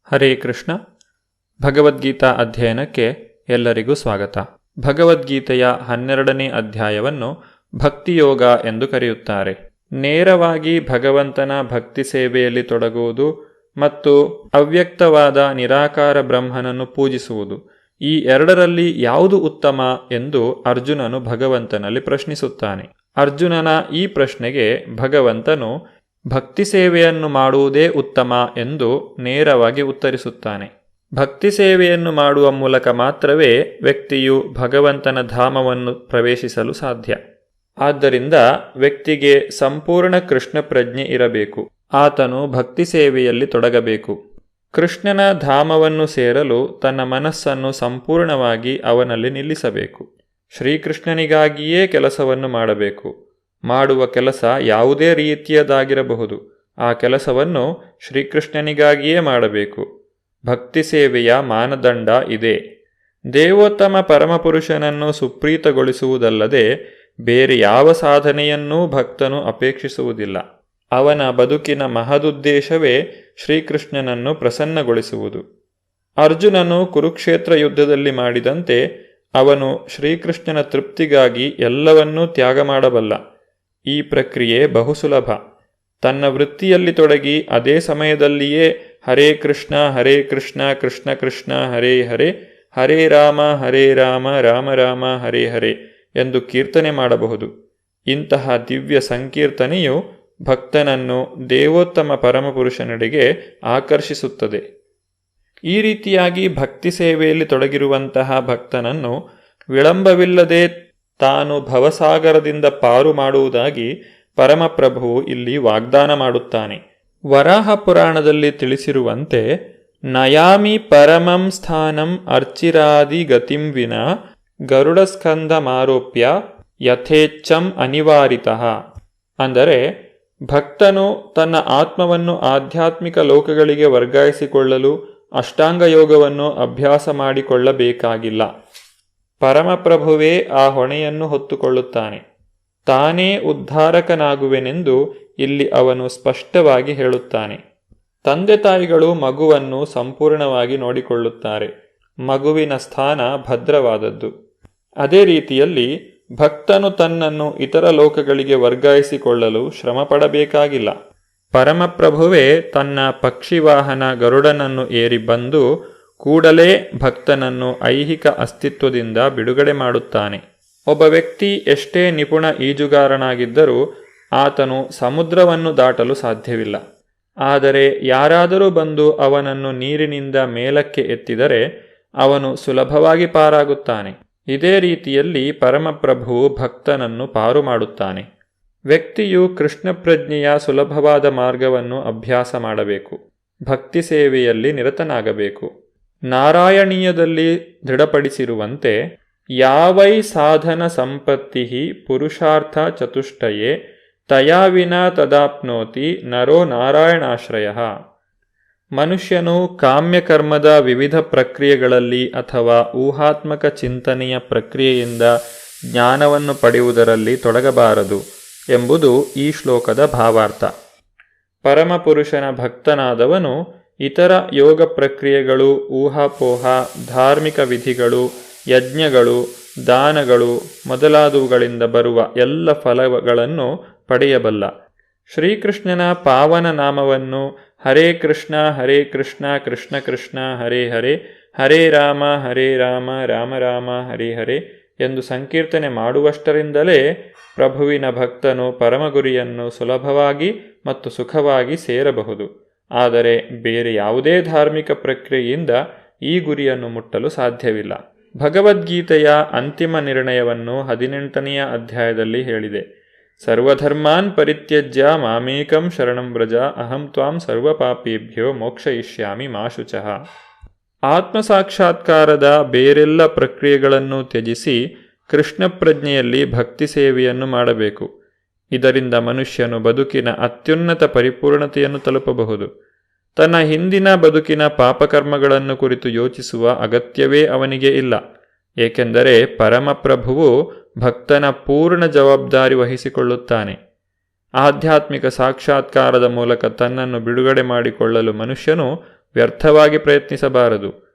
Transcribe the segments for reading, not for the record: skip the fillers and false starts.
ಹರೇ ಕೃಷ್ಣ. ಭಗವದ್ಗೀತಾ ಅಧ್ಯಯನಕ್ಕೆ ಎಲ್ಲರಿಗೂ ಸ್ವಾಗತ. ಭಗವದ್ಗೀತೆಯ 12ನೇ ಅಧ್ಯಾಯವನ್ನು ಭಕ್ತಿಯೋಗ ಎಂದು ಕರೆಯುತ್ತಾರೆ. ನೇರವಾಗಿ ಭಗವಂತನ ಭಕ್ತಿ ಸೇವೆಯಲ್ಲಿ ತೊಡಗುವುದು ಮತ್ತು ಅವ್ಯಕ್ತವಾದ ನಿರಾಕಾರ ಬ್ರಹ್ಮನನ್ನು ಪೂಜಿಸುವುದು, ಈ ಎರಡರಲ್ಲಿ ಯಾವುದು ಉತ್ತಮ ಎಂದು ಅರ್ಜುನನು ಭಗವಂತನಲ್ಲಿ ಪ್ರಶ್ನಿಸುತ್ತಾನೆ. ಅರ್ಜುನನ ಈ ಪ್ರಶ್ನೆಗೆ ಭಗವಂತನು ಭಕ್ತಿ ಸೇವೆಯನ್ನು ಮಾಡುವುದೇ ಉತ್ತಮ ಎಂದು ನೇರವಾಗಿ ಉತ್ತರಿಸುತ್ತಾನೆ. ಭಕ್ತಿ ಸೇವೆಯನ್ನು ಮಾಡುವ ಮೂಲಕ ಮಾತ್ರವೇ ವ್ಯಕ್ತಿಯು ಭಗವಂತನ ಧಾಮವನ್ನು ಪ್ರವೇಶಿಸಲು ಸಾಧ್ಯ. ಆದ್ದರಿಂದ ವ್ಯಕ್ತಿಗೆ ಸಂಪೂರ್ಣ ಕೃಷ್ಣ ಪ್ರಜ್ಞೆ ಇರಬೇಕು. ಆತನು ಭಕ್ತಿ ಸೇವೆಯಲ್ಲಿ ತೊಡಗಬೇಕು. ಕೃಷ್ಣನ ಧಾಮವನ್ನು ಸೇರಲು ತನ್ನ ಮನಸ್ಸನ್ನು ಸಂಪೂರ್ಣವಾಗಿ ಅವನಲ್ಲಿ ನಿಲ್ಲಿಸಬೇಕು. ಶ್ರೀಕೃಷ್ಣನಿಗಾಗಿಯೇ ಕೆಲಸವನ್ನು ಮಾಡಬೇಕು. ಮಾಡುವ ಕೆಲಸ ಯಾವುದೇ ರೀತಿಯದಾಗಿರಬಹುದು, ಆ ಕೆಲಸವನ್ನು ಶ್ರೀಕೃಷ್ಣನಿಗಾಗಿಯೇ ಮಾಡಬೇಕು. ಭಕ್ತಿ ಸೇವೆಯ ಮಾನದಂಡ ಇದೆ. ದೇವೋತ್ತಮ ಪರಮಪುರುಷನನ್ನು ಸುಪ್ರೀತಗೊಳಿಸುವುದಲ್ಲದೆ ಬೇರೆ ಯಾವ ಸಾಧನೆಯನ್ನೂ ಭಕ್ತನು ಅಪೇಕ್ಷಿಸುವುದಿಲ್ಲ. ಅವನ ಬದುಕಿನ ಮಹದುದ್ದೇಶವೇ ಶ್ರೀಕೃಷ್ಣನನ್ನು ಪ್ರಸನ್ನಗೊಳಿಸುವುದು. ಅರ್ಜುನನು ಕುರುಕ್ಷೇತ್ರ ಯುದ್ಧದಲ್ಲಿ ಮಾಡಿದಂತೆ ಅವನು ಶ್ರೀಕೃಷ್ಣನ ತೃಪ್ತಿಗಾಗಿ ಎಲ್ಲವನ್ನೂ ತ್ಯಾಗ ಮಾಡಬಲ್ಲ. ಈ ಪ್ರಕ್ರಿಯೆ ಬಹುಸುಲಭ. ತನ್ನ ವೃತ್ತಿಯಲ್ಲಿ ತೊಡಗಿ ಅದೇ ಸಮಯದಲ್ಲಿಯೇ ಹರೇ ಕೃಷ್ಣ ಕೃಷ್ಣ ಕೃಷ್ಣ ಹರೇ ಹರೇ, ಹರೇ ರಾಮ ರಾಮ ರಾಮ ಹರೇ ಹರೇ ಎಂದು ಕೀರ್ತನೆ ಮಾಡಬಹುದು. ಇಂತಹ ದಿವ್ಯ ಸಂಕೀರ್ತನೆಯು ಭಕ್ತನನ್ನು ದೇವೋತ್ತಮ ಪರಮಪುರುಷನೆಡೆಗೆ ಆಕರ್ಷಿಸುತ್ತದೆ. ಈ ರೀತಿಯಾಗಿ ಭಕ್ತಿ ಸೇವೆಯಲ್ಲಿ ತೊಡಗಿರುವಂತಹ ಭಕ್ತನನ್ನು ವಿಳಂಬವಿಲ್ಲದೆ ತಾನು ಭವಸಾಗರದಿಂದ ಪಾರು ಮಾಡುವುದಾಗಿ ಪರಮಪ್ರಭುವು ಇಲ್ಲಿ ವಾಗ್ದಾನ ಮಾಡುತ್ತಾನೆ. ವರಾಹ ಪುರಾಣದಲ್ಲಿ ತಿಳಿಸಿರುವಂತೆ, ನಯಾಮಿ ಪರಮಂ ಸ್ಥಾನಂ ಅರ್ಚಿರಾದಿ ಗತಿಂ ವಿನ ಗರುಡಸ್ಕಂಧ ಮಾರೋಪ್ಯ ಯಥೇಚ್ಛಂ ಅನಿವಾರಿತಃ. ಅಂದರೆ ಭಕ್ತನು ತನ್ನ ಆತ್ಮವನ್ನು ಆಧ್ಯಾತ್ಮಿಕ ಲೋಕಗಳಿಗೆ ವರ್ಗಾಯಿಸಿಕೊಳ್ಳಲು ಅಷ್ಟಾಂಗ ಯೋಗವನ್ನು ಅಭ್ಯಾಸ ಮಾಡಿಕೊಳ್ಳಬೇಕಾಗಿಲ್ಲ. ಪರಮಪ್ರಭುವೇ ಆ ಹೊಣೆಯನ್ನು ಹೊತ್ತುಕೊಳ್ಳುತ್ತಾನೆ. ತಾನೇ ಉದ್ಧಾರಕನಾಗುವೆನೆಂದು ಇಲ್ಲಿ ಅವನು ಸ್ಪಷ್ಟವಾಗಿ ಹೇಳುತ್ತಾನೆ. ತಂದೆ ತಾಯಿಗಳು ಮಗುವನ್ನು ಸಂಪೂರ್ಣವಾಗಿ ನೋಡಿಕೊಳ್ಳುತ್ತಾರೆ. ಮಗುವಿನ ಸ್ಥಾನ ಭದ್ರವಾದದ್ದು. ಅದೇ ರೀತಿಯಲ್ಲಿ ಭಕ್ತನು ತನ್ನನ್ನು ಇತರ ಲೋಕಗಳಿಗೆ ವರ್ಗಾಯಿಸಿಕೊಳ್ಳಲು ಶ್ರಮಪಡಬೇಕಾಗಿಲ್ಲ. ಪರಮಪ್ರಭುವೇ ತನ್ನ ಪಕ್ಷಿವಾಹನ ಗರುಡನನ್ನು ಏರಿ ಬಂದು ಕೂಡಲೇ ಭಕ್ತನನ್ನು ಐಹಿಕ ಅಸ್ತಿತ್ವದಿಂದ ಬಿಡುಗಡೆ ಮಾಡುತ್ತಾನೆ. ಒಬ್ಬ ವ್ಯಕ್ತಿ ಎಷ್ಟೇ ನಿಪುಣ ಈಜುಗಾರನಾಗಿದ್ದರೂ ಆತನು ಸಮುದ್ರವನ್ನು ದಾಟಲು ಸಾಧ್ಯವಿಲ್ಲ. ಆದರೆ ಯಾರಾದರೂ ಬಂದು ಅವನನ್ನು ನೀರಿನಿಂದ ಮೇಲಕ್ಕೆ ಎತ್ತಿದರೆ ಅವನು ಸುಲಭವಾಗಿ ಪಾರಾಗುತ್ತಾನೆ. ಇದೇ ರೀತಿಯಲ್ಲಿ ಪರಮಪ್ರಭುವು ಭಕ್ತನನ್ನು ಪಾರು ಮಾಡುತ್ತಾನೆ. ವ್ಯಕ್ತಿಯು ಕೃಷ್ಣ ಪ್ರಜ್ಞೆಯ ಸುಲಭವಾದ ಮಾರ್ಗವನ್ನು ಅಭ್ಯಾಸ ಮಾಡಬೇಕು. ಭಕ್ತಿ ಸೇವೆಯಲ್ಲಿ ನಿರತನಾಗಬೇಕು. ನಾರಾಯಣೀಯದಲ್ಲಿ ದೃಢಪಡಿಸಿರುವಂತೆ, ಯಾವೈ ಸಾಧನ ಸಂಪತ್ತಿ ಪುರುಷಾರ್ಥ ಚತುಷ್ಟಯೇ ತಯಾ ವಿನಾ ತದಾಪ್ನೋತಿ ನರೋ ನಾರಾಯಣಾಶ್ರಯ. ಮನುಷ್ಯನು ಕಾಮ್ಯಕರ್ಮದ ವಿವಿಧ ಪ್ರಕ್ರಿಯೆಗಳಲ್ಲಿ ಅಥವಾ ಊಹಾತ್ಮಕ ಚಿಂತನೆಯ ಪ್ರಕ್ರಿಯೆಯಿಂದ ಜ್ಞಾನವನ್ನು ಪಡೆಯುವುದರಲ್ಲಿ ತೊಡಗಬಾರದು ಎಂಬುದು ಈ ಶ್ಲೋಕದ ಭಾವಾರ್ಥ. ಪರಮಪುರುಷನ ಭಕ್ತನಾದವನು ಇತರ ಯೋಗ ಪ್ರಕ್ರಿಯೆಗಳು, ಊಹಾಪೋಹ, ಧಾರ್ಮಿಕ ವಿಧಿಗಳು, ಯಜ್ಞಗಳು, ದಾನಗಳು ಮೊದಲಾದವುಗಳಿಂದ ಬರುವ ಎಲ್ಲ ಫಲಗಳನ್ನು ಪಡೆಯಬಲ್ಲ. ಶ್ರೀಕೃಷ್ಣನ ಪಾವನ ನಾಮವನ್ನು ಹರೇ ಕೃಷ್ಣ ಕೃಷ್ಣ ಕೃಷ್ಣ ಹರೇ ಹರೇ, ಹರೇ ರಾಮ ರಾಮ ರಾಮ ಹರೇ ಹರೇ ಎಂದು ಸಂಕೀರ್ತನೆ ಮಾಡುವಷ್ಟರಿಂದಲೇ ಪ್ರಭುವಿನ ಭಕ್ತನು ಪರಮಗುರಿಯನ್ನು ಸುಲಭವಾಗಿ ಮತ್ತು ಸುಖವಾಗಿ ಸೇರಬಹುದು. ಆದರೆ ಬೇರೆ ಯಾವುದೇ ಧಾರ್ಮಿಕ ಪ್ರಕ್ರಿಯೆಯಿಂದ ಈ ಗುರಿಯನ್ನು ಮುಟ್ಟಲು ಸಾಧ್ಯವಿಲ್ಲ. ಭಗವದ್ಗೀತೆಯ ಅಂತಿಮ ನಿರ್ಣಯವನ್ನು 18ನೆಯ ಅಧ್ಯಾಯದಲ್ಲಿ ಹೇಳಿದೆ. ಸರ್ವಧರ್ಮಾನ್ ಪರಿತ್ಯಜ್ಯ ಮಾಮೇಕಂ ಶರಣಂ ವ್ರಜ ಅಹಂ ತ್ವಾಂ ಸರ್ವಪಾಪೇಭ್ಯೋ ಮೋಕ್ಷಯಿಷ್ಯಾಮಿ ಮಾ ಶುಚಃ. ಆತ್ಮಸಾಕ್ಷಾತ್ಕಾರದ ಬೇರೆಲ್ಲ ಪ್ರಕ್ರಿಯೆಗಳನ್ನು ತ್ಯಜಿಸಿ ಕೃಷ್ಣ ಪ್ರಜ್ಞೆಯಲ್ಲಿ ಭಕ್ತಿ ಸೇವೆಯನ್ನು ಮಾಡಬೇಕು. ಇದರಿಂದ ಮನುಷ್ಯನು ಬದುಕಿನ ಅತ್ಯುನ್ನತ ಪರಿಪೂರ್ಣತೆಯನ್ನು ತಲುಪಬಹುದು. ತನ್ನ ಹಿಂದಿನ ಬದುಕಿನ ಪಾಪಕರ್ಮಗಳನ್ನು ಕುರಿತು ಯೋಚಿಸುವ ಅಗತ್ಯವೇ ಅವನಿಗೆ ಇಲ್ಲ. ಏಕೆಂದರೆ ಪರಮಪ್ರಭುವು ಭಕ್ತನ ಪೂರ್ಣ ಜವಾಬ್ದಾರಿ ವಹಿಸಿಕೊಳ್ಳುತ್ತಾನೆ. ಆಧ್ಯಾತ್ಮಿಕ ಸಾಕ್ಷಾತ್ಕಾರದ ಮೂಲಕ ತನ್ನನ್ನು ಬಿಡುಗಡೆ ಮಾಡಿಕೊಳ್ಳಲು ಮನುಷ್ಯನು ವ್ಯರ್ಥವಾಗಿ ಪ್ರಯತ್ನಿಸಬಾರದು.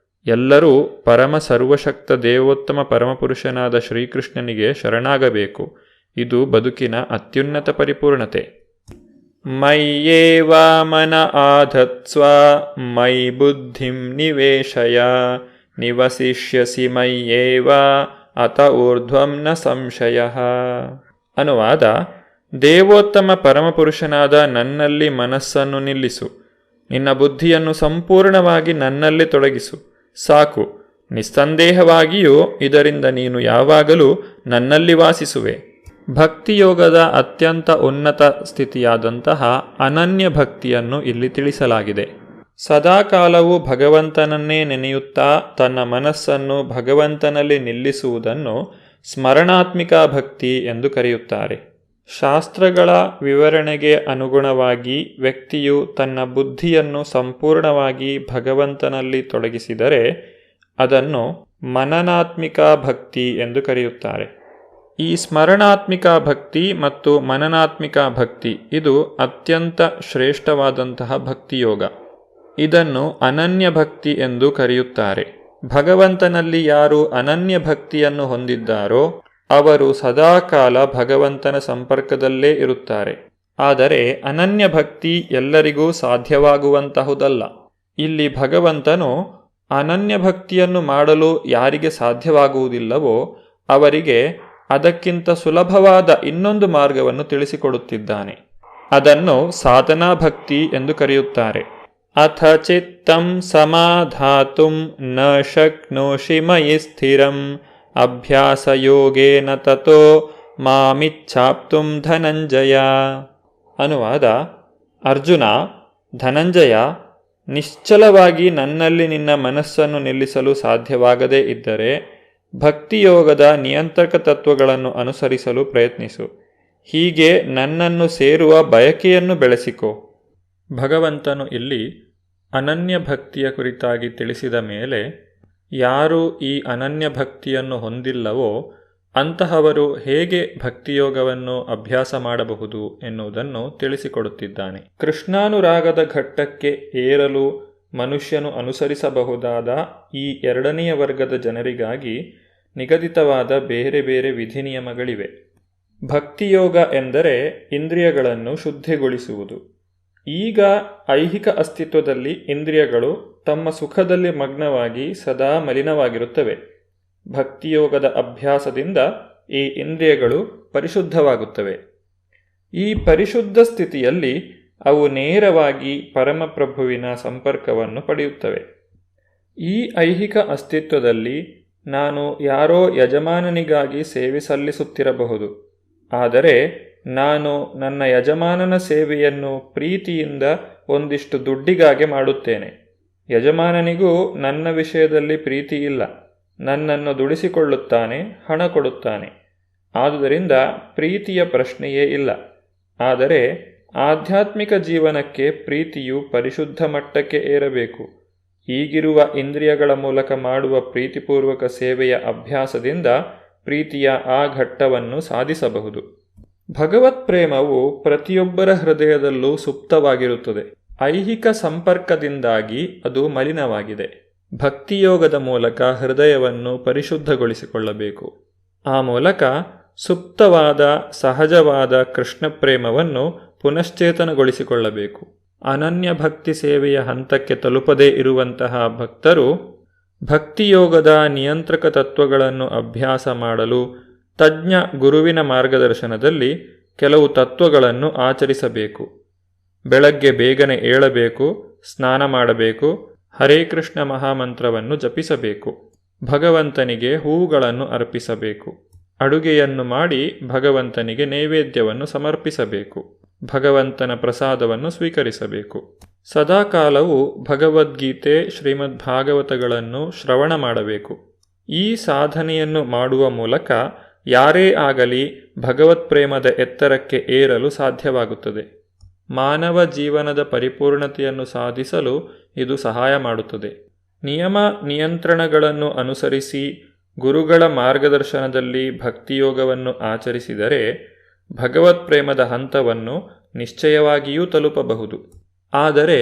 ಎಲ್ಲರೂ ಪರಮ ಸರ್ವಶಕ್ತ ದೇವೋತ್ತಮ ಪರಮಪುರುಷನಾದ ಶ್ರೀಕೃಷ್ಣನಿಗೆ ಶರಣಾಗಬೇಕು. ಇದು ಬದುಕಿನ ಅತ್ಯುನ್ನತ ಪರಿಪೂರ್ಣತೆ. ಮಯ್ಯೇವ ಮನ ಆಧತ್ಸ್ವ ಮಯಿ ಬುದ್ಧಿಂ ನಿವೇಶಯ ನಿವಸಿಷ್ಯಸಿ ಮಯ್ಯೇವ ಅತ ಊರ್ಧ್ವಂ ನ ಸಂಶಯಃ. ಅನುವಾದ: ದೇವೋತ್ತಮ ಪರಮಪುರುಷನಾದ ನನ್ನಲ್ಲಿ ಮನಸ್ಸನ್ನು ನಿಲ್ಲಿಸು, ನಿನ್ನ ಬುದ್ಧಿಯನ್ನು ಸಂಪೂರ್ಣವಾಗಿ ನನ್ನಲ್ಲಿ ತೊಡಗಿಸು, ಸಾಕು. ನಿಸ್ಸಂದೇಹವಾಗಿಯೂ ಇದರಿಂದ ನೀನು ಯಾವಾಗಲೂ ನನ್ನಲ್ಲಿ ವಾಸಿಸುವೆ. ಭಕ್ತಿಯೋಗದ ಅತ್ಯಂತ ಉನ್ನತ ಸ್ಥಿತಿಯಾದಂತಹ ಅನನ್ಯ ಭಕ್ತಿಯನ್ನು ಇಲ್ಲಿ ತಿಳಿಸಲಾಗಿದೆ. ಸದಾಕಾಲವೂ ಭಗವಂತನನ್ನೇ ನೆನೆಯುತ್ತಾ ತನ್ನ ಮನಸ್ಸನ್ನು ಭಗವಂತನಲ್ಲಿ ನಿಲ್ಲಿಸುವುದನ್ನು ಸ್ಮರಣಾತ್ಮಿಕ ಭಕ್ತಿ ಎಂದು ಕರೆಯುತ್ತಾರೆ. ಶಾಸ್ತ್ರಗಳ ವಿವರಣೆಗೆ ಅನುಗುಣವಾಗಿ ವ್ಯಕ್ತಿಯು ತನ್ನ ಬುದ್ಧಿಯನ್ನು ಸಂಪೂರ್ಣವಾಗಿ ಭಗವಂತನಲ್ಲಿ ತೊಡಗಿಸಿದರೆ ಅದನ್ನು ಮನನಾತ್ಮಿಕ ಭಕ್ತಿ ಎಂದು ಕರೆಯುತ್ತಾರೆ. ಈ ಸ್ಮರಣಾತ್ಮಿಕ ಭಕ್ತಿ ಮತ್ತು ಮನನಾತ್ಮಿಕ ಭಕ್ತಿ ಇದು ಅತ್ಯಂತ ಶ್ರೇಷ್ಠವಾದಂತಹ ಭಕ್ತಿಯೋಗ. ಇದನ್ನು ಅನನ್ಯ ಭಕ್ತಿ ಎಂದು ಕರೆಯುತ್ತಾರೆ. ಭಗವಂತನಲ್ಲಿ ಯಾರು ಅನನ್ಯ ಭಕ್ತಿಯನ್ನು ಹೊಂದಿದ್ದಾರೋ ಅವರು ಸದಾಕಾಲ ಭಗವಂತನ ಸಂಪರ್ಕದಲ್ಲೇ ಇರುತ್ತಾರೆ. ಆದರೆ ಅನನ್ಯ ಭಕ್ತಿ ಎಲ್ಲರಿಗೂ ಸಾಧ್ಯವಾಗುವಂತಹುದಲ್ಲ. ಇಲ್ಲಿ ಭಗವಂತನು ಅನನ್ಯ ಭಕ್ತಿಯನ್ನು ಮಾಡಲು ಯಾರಿಗೆ ಸಾಧ್ಯವಾಗುವುದಿಲ್ಲವೋ ಅವರಿಗೆ ಅದಕ್ಕಿಂತ ಸುಲಭವಾದ ಇನ್ನೊಂದು ಮಾರ್ಗವನ್ನು ತಿಳಿಸಿಕೊಡುತ್ತಿದ್ದಾನೆ. ಅದನ್ನು ಸಾಧನಾ ಭಕ್ತಿ ಎಂದು ಕರೆಯುತ್ತಾರೆ. ಅಥ ಚಿತ್ತಂ ಸಮಾಧಾತುಂ ನ ಶಕ್ನೋಷಿ ಮಯಿ ಸ್ಥಿರಂ ಅಭ್ಯಾಸಯೋಗೇನ ತತೋ ಮಾಮಿಚ್ಛಾಪ್ತುಂ ಧನಂಜಯ. ಅನುವಾದ: ಅರ್ಜುನ, ಧನಂಜಯ, ನಿಶ್ಚಲವಾಗಿ ನನ್ನಲ್ಲಿ ನಿನ್ನ ಮನಸ್ಸನ್ನು ನಿಲ್ಲಿಸಲು ಸಾಧ್ಯವಾಗದೇ ಇದ್ದರೆ ಭಕ್ತಿಯೋಗದ ನಿಯಂತ್ರಕ ತತ್ವಗಳನ್ನು ಅನುಸರಿಸಲು ಪ್ರಯತ್ನಿಸು. ಹೀಗೆ ನನ್ನನ್ನು ಸೇರುವ ಬಯಕೆಯನ್ನು ಬೆಳೆಸಿಕೊ. ಭಗವಂತನು ಇಲ್ಲಿ ಅನನ್ಯ ಭಕ್ತಿಯ ಕುರಿತಾಗಿ ತಿಳಿಸಿದ ಮೇಲೆ ಯಾರು ಈ ಅನನ್ಯ ಭಕ್ತಿಯನ್ನು ಹೊಂದಿಲ್ಲವೋ ಅಂತಹವರು ಹೇಗೆ ಭಕ್ತಿಯೋಗವನ್ನು ಅಭ್ಯಾಸ ಮಾಡಬಹುದು ಎನ್ನುವುದನ್ನು ತಿಳಿಸಿಕೊಡುತ್ತಿದ್ದಾನೆ. ಕೃಷ್ಣಾನುರಾಗದ ಘಟ್ಟಕ್ಕೆ ಏರಲು ಮನುಷ್ಯನು ಅನುಸರಿಸಬಹುದಾದ ಈ ಎರಡನೆಯ ವರ್ಗದ ಜನರಿಗಾಗಿ ನಿಗದಿತವಾದ ಬೇರೆ ಬೇರೆ ವಿಧಿನಿಯಮಗಳಿವೆ. ಭಕ್ತಿಯೋಗ ಎಂದರೆ ಇಂದ್ರಿಯಗಳನ್ನು ಶುದ್ಧಿಗೊಳಿಸುವುದು. ಈಗ ಐಹಿಕ ಅಸ್ತಿತ್ವದಲ್ಲಿ ಇಂದ್ರಿಯಗಳು ತಮ್ಮ ಸುಖದಲ್ಲಿ ಮಗ್ನವಾಗಿ ಸದಾ ಮಲಿನವಾಗಿರುತ್ತವೆ. ಭಕ್ತಿಯೋಗದ ಅಭ್ಯಾಸದಿಂದ ಈ ಇಂದ್ರಿಯಗಳು ಪರಿಶುದ್ಧವಾಗುತ್ತವೆ. ಈ ಪರಿಶುದ್ಧ ಸ್ಥಿತಿಯಲ್ಲಿ ಅವು ನೇರವಾಗಿ ಪರಮಪ್ರಭುವಿನ ಸಂಪರ್ಕವನ್ನು ಪಡೆಯುತ್ತವೆ. ಈ ಐಹಿಕ ಅಸ್ತಿತ್ವದಲ್ಲಿ ನಾನು ಯಾರೋ ಯಜಮಾನನಿಗಾಗಿ ಸೇವೆ ಸಲ್ಲಿಸುತ್ತಿರಬಹುದು. ಆದರೆ ನಾನು ನನ್ನ ಯಜಮಾನನ ಸೇವೆಯನ್ನು ಪ್ರೀತಿಯಿಂದ ಒಂದಿಷ್ಟು ದುಡ್ಡಿಗಾಗಿ ಮಾಡುತ್ತೇನೆ. ಯಜಮಾನನಿಗೂ ನನ್ನ ವಿಷಯದಲ್ಲಿ ಪ್ರೀತಿ ಇಲ್ಲ. ನನ್ನನ್ನು ದುಡಿಸಿಕೊಳ್ಳುತ್ತಾನೆ, ಹಣ ಕೊಡುತ್ತಾನೆ. ಆದುದರಿಂದ ಪ್ರೀತಿಯ ಪ್ರಶ್ನೆಯೇ ಇಲ್ಲ. ಆದರೆ ಆಧ್ಯಾತ್ಮಿಕ ಜೀವನಕ್ಕೆ ಪ್ರೀತಿಯು ಪರಿಶುದ್ಧ ಮಟ್ಟಕ್ಕೆ ಏರಬೇಕು. ಈಗಿರುವ ಇಂದ್ರಿಯಗಳ ಮೂಲಕ ಮಾಡುವ ಪ್ರೀತಿಪೂರ್ವಕ ಸೇವೆಯ ಅಭ್ಯಾಸದಿಂದ ಪ್ರೀತಿಯ ಆ ಘಟ್ಟವನ್ನು ಸಾಧಿಸಬಹುದು. ಭಗವತ್ ಪ್ರೇಮವು ಪ್ರತಿಯೊಬ್ಬರ ಹೃದಯದಲ್ಲೂ ಸುಪ್ತವಾಗಿರುತ್ತದೆ. ಐಹಿಕ ಸಂಪರ್ಕದಿಂದಾಗಿ ಅದು ಮಲಿನವಾಗಿದೆ. ಭಕ್ತಿಯೋಗದ ಮೂಲಕ ಹೃದಯವನ್ನು ಪರಿಶುದ್ಧಗೊಳಿಸಿಕೊಳ್ಳಬೇಕು. ಆ ಮೂಲಕ ಸುಪ್ತವಾದ ಸಹಜವಾದ ಕೃಷ್ಣ ಪ್ರೇಮವನ್ನು ಪುನಶ್ಚೇತನಗೊಳಿಸಿಕೊಳ್ಳಬೇಕು. ಅನನ್ಯ ಭಕ್ತಿ ಸೇವೆಯ ಹಂತಕ್ಕೆ ತಲುಪದೇ ಇರುವಂತಹ ಭಕ್ತರು ಭಕ್ತಿಯೋಗದ ನಿಯಂತ್ರಕ ತತ್ವಗಳನ್ನು ಅಭ್ಯಾಸ ಮಾಡಲು ತಜ್ಞ ಗುರುವಿನ ಮಾರ್ಗದರ್ಶನದಲ್ಲಿ ಕೆಲವು ತತ್ವಗಳನ್ನು ಆಚರಿಸಬೇಕು. ಬೆಳಗ್ಗೆ ಬೇಗನೆ ಏಳಬೇಕು, ಸ್ನಾನ ಮಾಡಬೇಕು, ಹರೇ ಕೃಷ್ಣ ಮಹಾಮಂತ್ರವನ್ನು ಜಪಿಸಬೇಕು, ಭಗವಂತನಿಗೆ ಹೂಗಳನ್ನು ಅರ್ಪಿಸಬೇಕು, ಅಡುಗೆಯನ್ನು ಮಾಡಿ ಭಗವಂತನಿಗೆ ನೈವೇದ್ಯವನ್ನು ಸಮರ್ಪಿಸಬೇಕು, ಭಗವಂತನ ಪ್ರಸಾದವನ್ನು ಸ್ವೀಕರಿಸಬೇಕು. ಸದಾಕಾಲವೂ ಭಗವದ್ಗೀತೆ, ಶ್ರೀಮದ್ ಭಾಗವತಗಳನ್ನು ಶ್ರವಣ ಮಾಡಬೇಕು. ಈ ಸಾಧನೆಯನ್ನು ಮಾಡುವ ಮೂಲಕ ಯಾರೇ ಆಗಲಿ ಭಗವತ್ ಪ್ರೇಮದ ಎತ್ತರಕ್ಕೆ ಏರಲು ಸಾಧ್ಯವಾಗುತ್ತದೆ. ಮಾನವ ಜೀವನದ ಪರಿಪೂರ್ಣತೆಯನ್ನು ಸಾಧಿಸಲು ಇದು ಸಹಾಯ ಮಾಡುತ್ತದೆ. ನಿಯಮ ನಿಯಂತ್ರಣಗಳನ್ನು ಅನುಸರಿಸಿ ಗುರುಗಳ ಮಾರ್ಗದರ್ಶನದಲ್ಲಿ ಭಕ್ತಿಯೋಗವನ್ನು ಆಚರಿಸಿದರೆ ಭಗವತ್ ಪ್ರೇಮದ ಹಂತವನ್ನು ನಿಶ್ಚಯವಾಗಿಯೂ ತಲುಪಬಹುದು. ಆದರೆ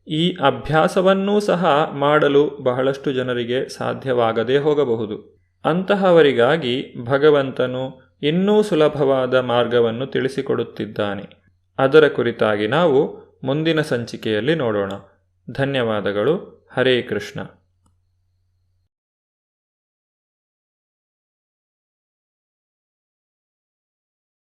ಈ ಅಭ್ಯಾಸವನ್ನೂ ಸಹ ಮಾಡಲು ಬಹಳಷ್ಟು ಜನರಿಗೆ ಸಾಧ್ಯವಾಗದೇ ಹೋಗಬಹುದು. ಅಂತಹವರಿಗಾಗಿ ಭಗವಂತನು ಇನ್ನೂ ಸುಲಭವಾದ ಮಾರ್ಗವನ್ನು ತಿಳಿಸಿಕೊಡುತ್ತಿದ್ದಾನೆ. ಅದರ ಕುರಿತಾಗಿ ನಾವು ಮುಂದಿನ ಸಂಚಿಕೆಯಲ್ಲಿ ನೋಡೋಣ. ಧನ್ಯವಾದಗಳು. ಹರೇ ಕೃಷ್ಣ.